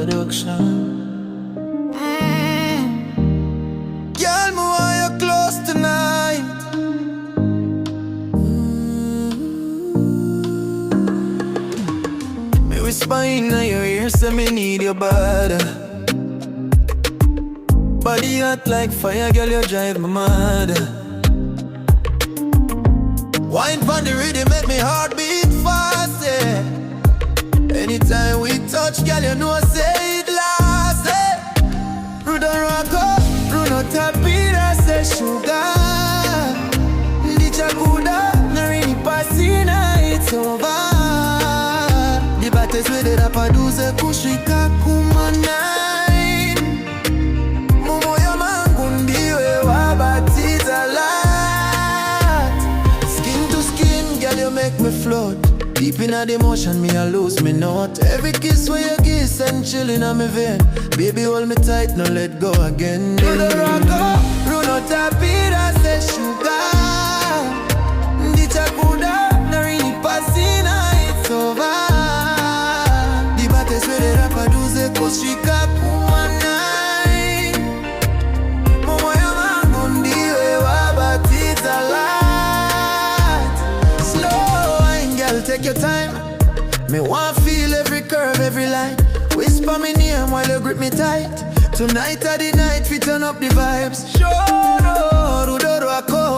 production. Girl, me want you close tonight. Me whisper in your ear, say me need your body. Body hot like fire, girl, you drive me mad. Wine pon the rhythm make me heart beat fast, yeah. Anytime we touch, girl, you know say it last, yeah. Rudo Rocco, Bruno Tapira, say sugar. Dicha Buddha, Narini Passina, it's over. The battles with the rapper do say kushika kumanai. Mumo ya mangundi we wabatiza lot. Skin to skin, girl, you make me float. Deep in the emotion, me I lose me note. Every kiss where you kiss and chillin' on me vein. Baby, hold me tight, no let go again. Rudo Rocco, Bruno Tapira, say sugar. Dicha Buddha, Narini Passina, it's over. The battles where the rapper do say kushika kumanai. Momo ya mangundi we wabatiza lot. Slow wine, girl, take your time. Me want feel every curve, every line. Whisper me name while you grip me tight. Tonight are the night, we turn up the vibes. Show no, Rudo Rocco,